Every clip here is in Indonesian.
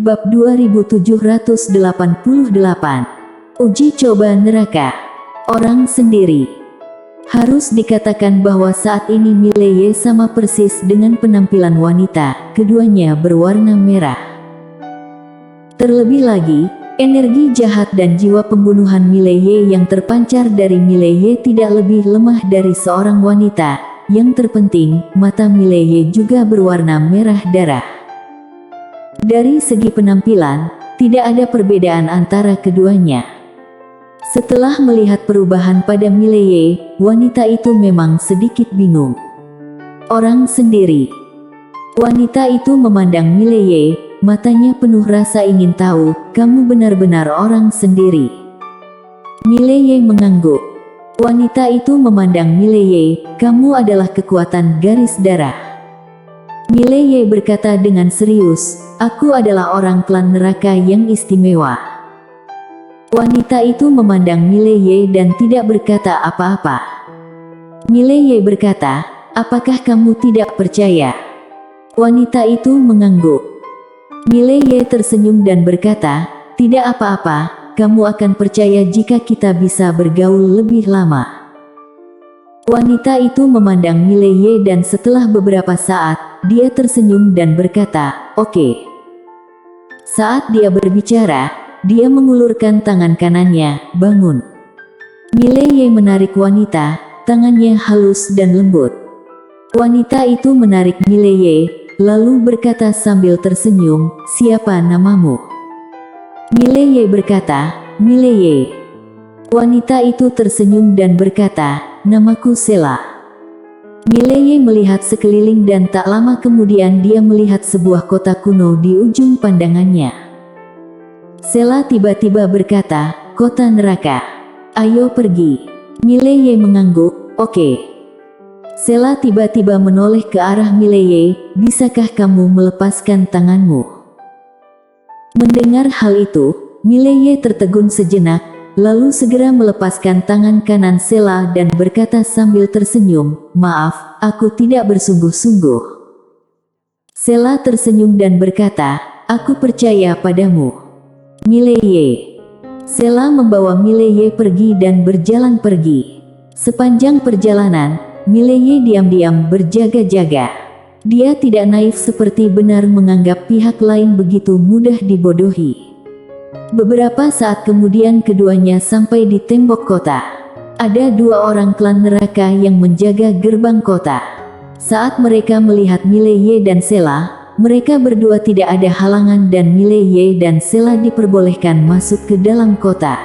Bab 2788. Uji coba neraka. Orang sendiri. Harus dikatakan bahwa saat ini Mileye sama persis dengan penampilan wanita, keduanya berwarna merah. Terlebih lagi, energi jahat dan jiwa pembunuhan Mileye yang terpancar dari Mileye tidak lebih lemah dari seorang wanita. Yang terpenting, mata Mileye juga berwarna merah darah. Dari segi penampilan, tidak ada perbedaan antara keduanya. Setelah melihat perubahan pada Mileye, wanita itu memang sedikit bingung. Orang sendiri. Wanita itu memandang Mileye, matanya penuh rasa ingin tahu, kamu benar-benar orang sendiri. Mileye mengangguk. Wanita itu memandang Mileye, kamu adalah kekuatan garis darah. Mileye berkata dengan serius, aku adalah orang klan neraka yang istimewa. Wanita itu memandang Mileye dan tidak berkata apa-apa. Mileye berkata, apakah kamu tidak percaya? Wanita itu mengangguk. Mileye tersenyum dan berkata, tidak apa-apa. Kamu akan percaya jika kita bisa bergaul lebih lama. Wanita itu memandang Mileye dan setelah beberapa saat, dia tersenyum dan berkata, oke. Saat dia berbicara, dia mengulurkan tangan kanannya, bangun. Mileye menarik wanita, tangannya halus dan lembut. Wanita itu menarik Mileye, lalu berkata sambil tersenyum, siapa namamu? Mileye berkata, Mileye. Wanita itu tersenyum dan berkata, namaku Sela. Mileye melihat sekeliling dan tak lama kemudian dia melihat sebuah kota kuno di ujung pandangannya. Sela tiba-tiba berkata, kota neraka. Ayo pergi. Mileye mengangguk, oke. Sela tiba-tiba menoleh ke arah Mileye, bisakah kamu melepaskan tanganmu? Mendengar hal itu, Mileye tertegun sejenak, lalu segera melepaskan tangan kanan Sela dan berkata sambil tersenyum, maaf, aku tidak bersungguh-sungguh. Sela tersenyum dan berkata, aku percaya padamu. Mileye. Sela membawa Mileye pergi dan berjalan pergi. Sepanjang perjalanan, Mileye diam-diam berjaga-jaga. Dia tidak naif seperti benar menganggap pihak lain begitu mudah dibodohi. Beberapa saat kemudian keduanya sampai di tembok kota. Ada dua orang klan neraka yang menjaga gerbang kota. Saat mereka melihat Mileye dan Sela, mereka berdua tidak ada halangan dan Mileye dan Sela diperbolehkan masuk ke dalam kota.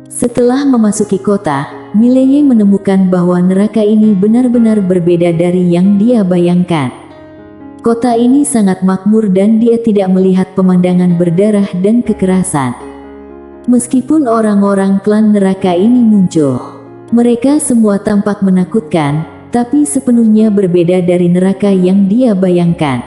Setelah memasuki kota, Mileye menemukan bahwa neraka ini benar-benar berbeda dari yang dia bayangkan. Kota ini sangat makmur dan dia tidak melihat pemandangan berdarah dan kekerasan. Meskipun orang-orang klan neraka ini muncul, mereka semua tampak menakutkan, tapi sepenuhnya berbeda dari neraka yang dia bayangkan.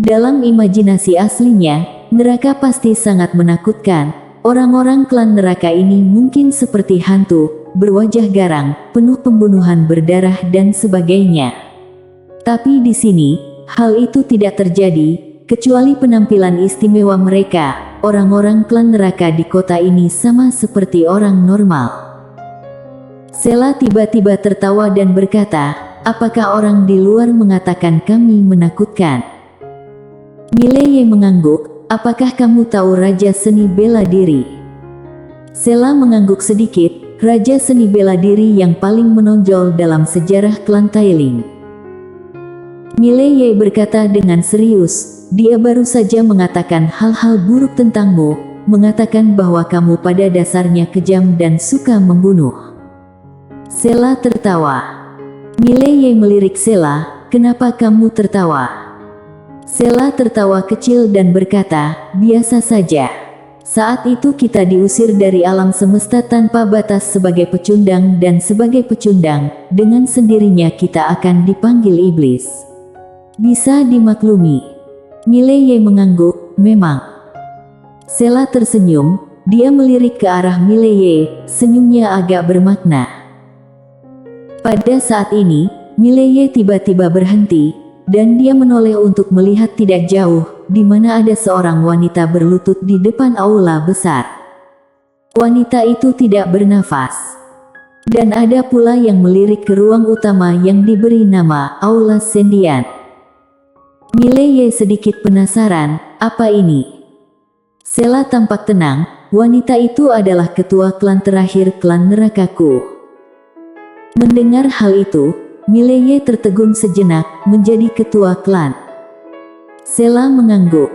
Dalam imajinasi aslinya, neraka pasti sangat menakutkan. Orang-orang klan neraka ini mungkin seperti hantu, berwajah garang, penuh pembunuhan berdarah dan sebagainya. Tapi di sini, hal itu tidak terjadi, kecuali penampilan istimewa mereka. Orang-orang klan neraka di kota ini sama seperti orang normal. Sela tiba-tiba tertawa dan berkata, apakah orang di luar mengatakan kami menakutkan? Mileye mengangguk. Apakah kamu tahu Raja Seni Bela Diri? Sela mengangguk sedikit, Raja Seni Bela Diri yang paling menonjol dalam sejarah klan Tailing. Mileye berkata dengan serius, dia baru saja mengatakan hal-hal buruk tentangmu, mengatakan bahwa kamu pada dasarnya kejam dan suka membunuh. Sela tertawa. Mileye melirik Sela, kenapa kamu tertawa? Sela tertawa kecil dan berkata, biasa saja. Saat itu kita diusir dari alam semesta tanpa batas sebagai pecundang dan sebagai pecundang, dengan sendirinya kita akan dipanggil iblis. Bisa dimaklumi. Mileye mengangguk, memang. Sela tersenyum, dia melirik ke arah Mileye, senyumnya agak bermakna. Pada saat ini, Mileye tiba-tiba berhenti, dan dia menoleh untuk melihat tidak jauh, di mana ada seorang wanita berlutut di depan aula besar. Wanita itu tidak bernafas. Dan ada pula yang melirik ke ruang utama yang diberi nama Aula Sendian. Mileye sedikit penasaran, apa ini? Sela tampak tenang, wanita itu adalah ketua klan terakhir klan Nerakaku. Mendengar hal itu, Mileye tertegun sejenak, menjadi ketua klan. Sela mengangguk.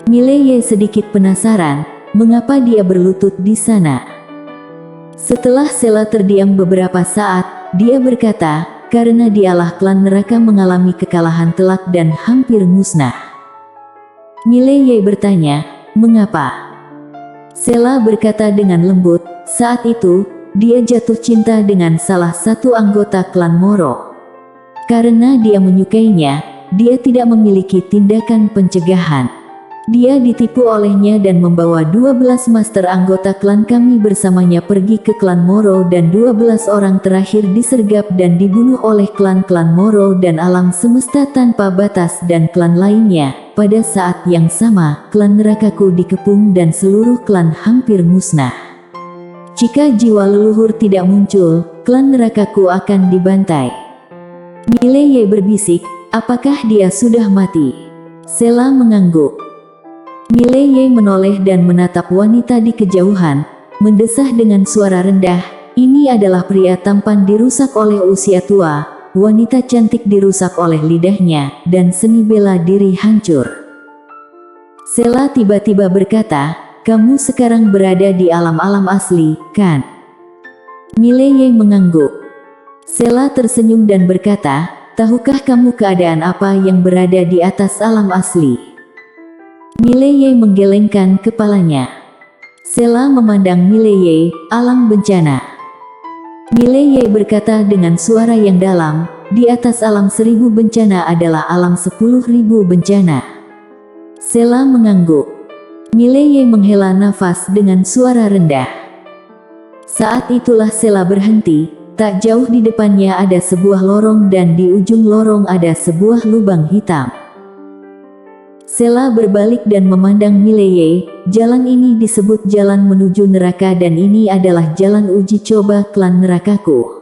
Mileye sedikit penasaran, mengapa dia berlutut di sana. Setelah Sela terdiam beberapa saat, dia berkata, karena dialah klan neraka mengalami kekalahan telak dan hampir musnah. Mileye bertanya, mengapa? Sela berkata dengan lembut, saat itu, dia jatuh cinta dengan salah satu anggota klan Moro. Karena dia menyukainya, dia tidak memiliki tindakan pencegahan. Dia ditipu olehnya dan membawa 12 master anggota klan kami bersamanya pergi ke klan Moro dan 12 orang terakhir disergap dan dibunuh oleh klan-klan Moro dan alam semesta tanpa batas dan klan lainnya. Pada saat yang sama, klan Nerakaku dikepung dan seluruh klan hampir musnah. Jika jiwa leluhur tidak muncul, klan Nerakaku akan dibantai. Mileye berbisik, apakah dia sudah mati? Sela mengangguk. Mileye menoleh dan menatap wanita di kejauhan, mendesah dengan suara rendah, ini adalah pria tampan dirusak oleh usia tua, wanita cantik dirusak oleh lidahnya, dan seni bela diri hancur. Sela tiba-tiba berkata, kamu sekarang berada di alam-alam asli, kan? Mileye mengangguk. Sela tersenyum dan berkata, tahukah kamu keadaan apa yang berada di atas alam asli? Mileye menggelengkan kepalanya. Sela memandang Mileye, alam bencana. Mileye berkata dengan suara yang dalam, di atas alam 1000 bencana adalah alam 10.000 bencana. Sela mengangguk. Mileye menghela nafas dengan suara rendah. Saat itulah Sela berhenti, tak jauh di depannya ada sebuah lorong dan di ujung lorong ada sebuah lubang hitam. Sela berbalik dan memandang Mileye, jalan ini disebut jalan menuju neraka dan ini adalah jalan uji coba klan Nerakaku.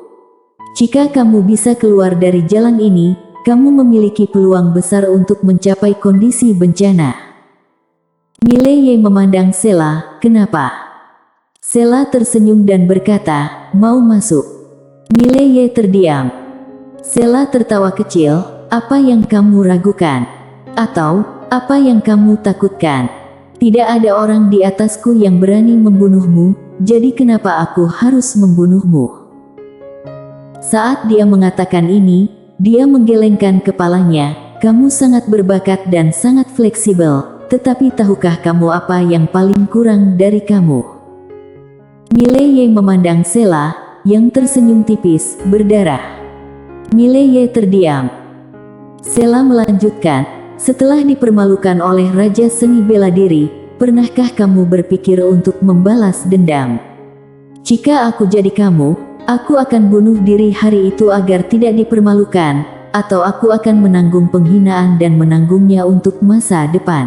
Jika kamu bisa keluar dari jalan ini, kamu memiliki peluang besar untuk mencapai kondisi bencana. Mileye memandang Sela, kenapa? Sela tersenyum dan berkata, mau masuk. Mileye terdiam. Sela tertawa kecil, apa yang kamu ragukan? Atau, apa yang kamu takutkan? Tidak ada orang di atasku yang berani membunuhmu, jadi kenapa aku harus membunuhmu? Saat dia mengatakan ini, dia menggelengkan kepalanya, kamu sangat berbakat dan sangat fleksibel, tetapi tahukah kamu apa yang paling kurang dari kamu? Mileye memandang Sela, yang tersenyum tipis, berdarah. Mileye terdiam. Sela melanjutkan, setelah dipermalukan oleh Raja Seni Bela Diri, pernahkah kamu berpikir untuk membalas dendam? Jika aku jadi kamu, aku akan bunuh diri hari itu agar tidak dipermalukan, atau aku akan menanggung penghinaan dan menanggungnya untuk masa depan.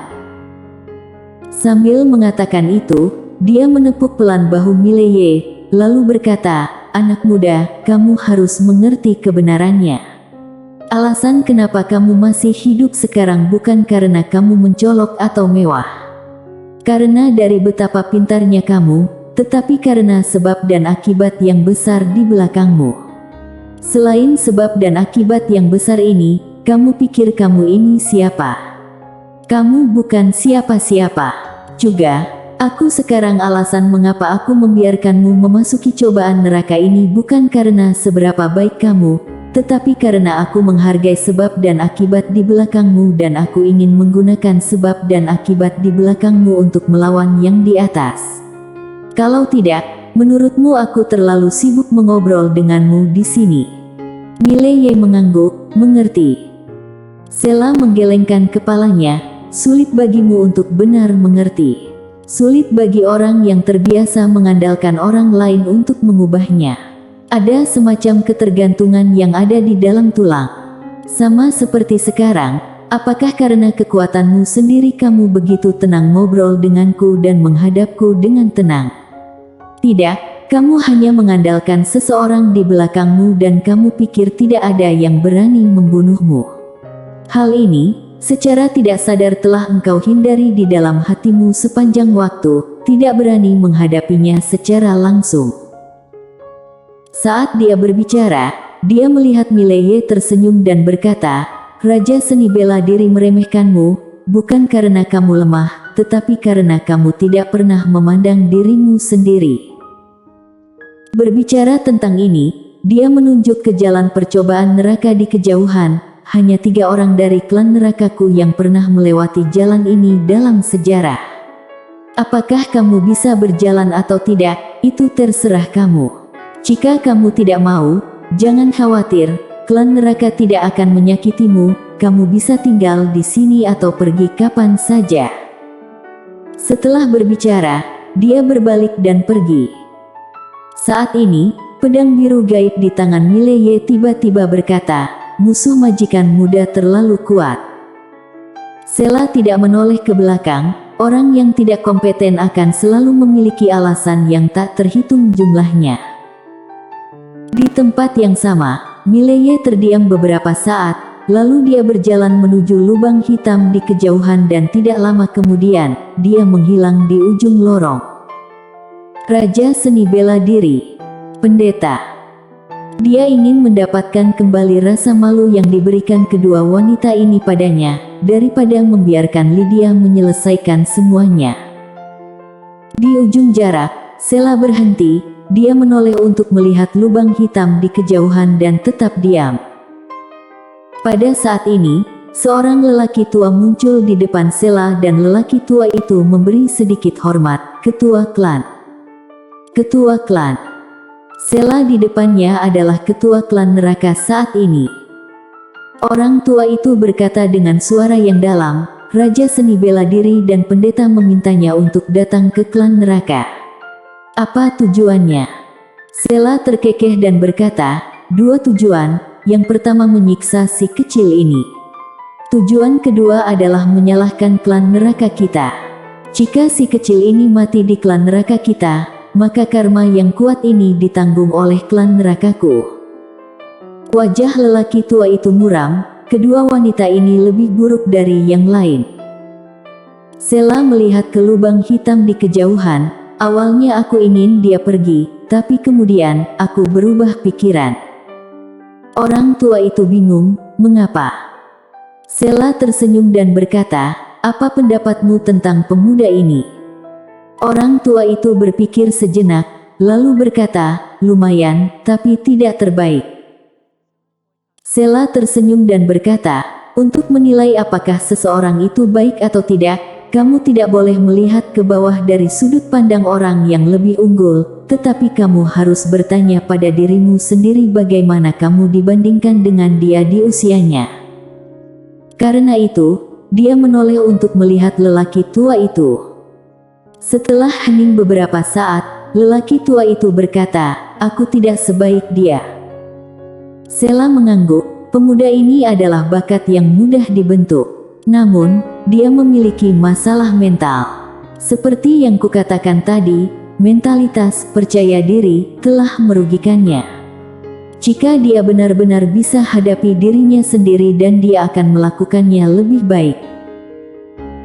Sambil mengatakan itu, dia menepuk pelan bahu Mileye, lalu berkata, anak muda, kamu harus mengerti kebenarannya. Alasan kenapa kamu masih hidup sekarang bukan karena kamu mencolok atau mewah. Karena dari betapa pintarnya kamu, tetapi karena sebab dan akibat yang besar di belakangmu. Selain sebab dan akibat yang besar ini, kamu pikir kamu ini siapa? Kamu bukan siapa-siapa. Juga, aku sekarang alasan mengapa aku membiarkanmu memasuki cobaan neraka ini bukan karena seberapa baik kamu, tetapi karena aku menghargai sebab dan akibat di belakangmu dan aku ingin menggunakan sebab dan akibat di belakangmu untuk melawan yang di atas. Kalau tidak, menurutmu aku terlalu sibuk mengobrol denganmu di sini. Mileye mengangguk, mengerti. Sela menggelengkan kepalanya, sulit bagimu untuk benar mengerti. Sulit bagi orang yang terbiasa mengandalkan orang lain untuk mengubahnya. Ada semacam ketergantungan yang ada di dalam tulang. Sama seperti sekarang, apakah karena kekuatanmu sendiri kamu begitu tenang ngobrol denganku dan menghadapku dengan tenang? Tidak, kamu hanya mengandalkan seseorang di belakangmu dan kamu pikir tidak ada yang berani membunuhmu. Hal ini, secara tidak sadar telah engkau hindari di dalam hatimu sepanjang waktu, tidak berani menghadapinya secara langsung. Saat dia berbicara, dia melihat Mileye tersenyum dan berkata, Raja seni bela diri meremehkanmu, bukan karena kamu lemah, tetapi karena kamu tidak pernah memandang dirimu sendiri. Berbicara tentang ini, dia menunjuk ke jalan percobaan neraka di kejauhan. Hanya 3 orang dari klan nerakaku yang pernah melewati jalan ini dalam sejarah. Apakah kamu bisa berjalan atau tidak, itu terserah kamu. Jika kamu tidak mau, jangan khawatir, klan neraka tidak akan menyakitimu, kamu bisa tinggal di sini atau pergi kapan saja. Setelah berbicara, dia berbalik dan pergi. Saat ini, pedang biru gaib di tangan Mileye tiba-tiba berkata, musuh majikan muda terlalu kuat. Sela tidak menoleh ke belakang, orang yang tidak kompeten akan selalu memiliki alasan yang tak terhitung jumlahnya. Di tempat yang sama, Mileye terdiam beberapa saat, lalu dia berjalan menuju lubang hitam di kejauhan dan tidak lama kemudian, dia menghilang di ujung lorong. Raja seni bela diri, pendeta. Dia ingin mendapatkan kembali rasa malu yang diberikan kedua wanita ini padanya, daripada membiarkan Lydia menyelesaikan semuanya. Di ujung jarak, Sela berhenti, dia menoleh untuk melihat lubang hitam di kejauhan dan tetap diam. Pada saat ini, seorang lelaki tua muncul di depan Sela dan lelaki tua itu memberi sedikit hormat, ketua klan. Ketua klan. Sela di depannya adalah ketua klan neraka saat ini. Orang tua itu berkata dengan suara yang dalam, Raja seni bela diri dan pendeta memintanya untuk datang ke klan neraka. Apa tujuannya? Sela terkekeh dan berkata, 2 tujuan, yang pertama menyiksa si kecil ini. Tujuan kedua adalah menyalahkan klan neraka kita. Jika si kecil ini mati di klan neraka kita, maka karma yang kuat ini ditanggung oleh klan nerakaku. Wajah lelaki tua itu muram, kedua wanita ini lebih buruk dari yang lain. Sela melihat ke lubang hitam di kejauhan, awalnya aku ingin dia pergi, tapi kemudian, aku berubah pikiran. Orang tua itu bingung, mengapa? Sela tersenyum dan berkata, apa pendapatmu tentang pemuda ini? Orang tua itu berpikir sejenak, lalu berkata, lumayan, tapi tidak terbaik. Sela tersenyum dan berkata, untuk menilai apakah seseorang itu baik atau tidak, kamu tidak boleh melihat ke bawah dari sudut pandang orang yang lebih unggul, tetapi kamu harus bertanya pada dirimu sendiri bagaimana kamu dibandingkan dengan dia di usianya. Karena itu, dia menoleh untuk melihat lelaki tua itu. Setelah hening beberapa saat, lelaki tua itu berkata, aku tidak sebaik dia. Sela mengangguk, pemuda ini adalah bakat yang mudah dibentuk. Namun, dia memiliki masalah mental. Seperti yang kukatakan tadi, mentalitas percaya diri telah merugikannya. Jika dia benar-benar bisa hadapi dirinya sendiri dan dia akan melakukannya lebih baik.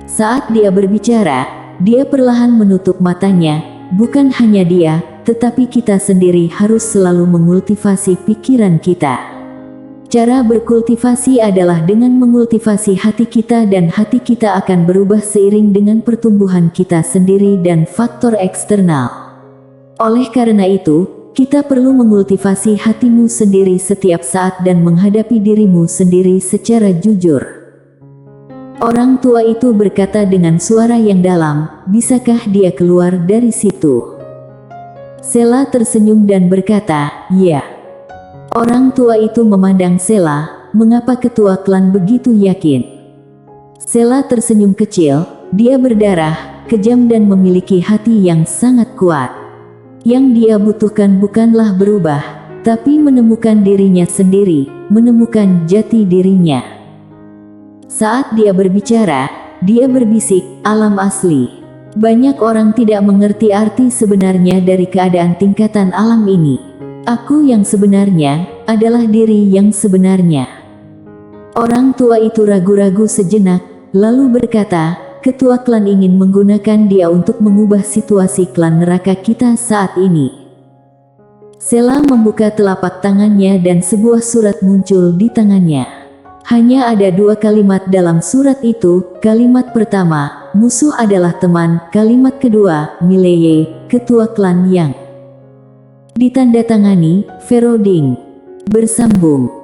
Saat dia berbicara, dia perlahan menutup matanya, bukan hanya dia, tetapi kita sendiri harus selalu mengultivasi pikiran kita. Cara berkultivasi adalah dengan mengultivasi hati kita dan hati kita akan berubah seiring dengan pertumbuhan kita sendiri dan faktor eksternal. Oleh karena itu, kita perlu mengultivasi hatimu sendiri setiap saat dan menghadapi dirimu sendiri secara jujur. Orang tua itu berkata dengan suara yang dalam, bisakah dia keluar dari situ? Sela tersenyum dan berkata, ya. Orang tua itu memandang Sela, mengapa ketua klan begitu yakin? Sela tersenyum kecil, dia berdarah, kejam dan memiliki hati yang sangat kuat. Yang dia butuhkan bukanlah berubah, tapi menemukan dirinya sendiri, menemukan jati dirinya. Saat dia berbicara, dia berbisik, alam asli. Banyak orang tidak mengerti arti sebenarnya dari keadaan tingkatan alam ini. Aku yang sebenarnya, adalah diri yang sebenarnya. Orang tua itu ragu-ragu sejenak, lalu berkata, ketua klan ingin menggunakan dia untuk mengubah situasi klan neraka kita saat ini. Sela membuka telapak tangannya dan sebuah surat muncul di tangannya. Hanya ada 2 kalimat dalam surat itu. Kalimat pertama, musuh adalah teman. Kalimat kedua, Mileye, ketua klan yang ditandatangani, Feroding. Bersambung.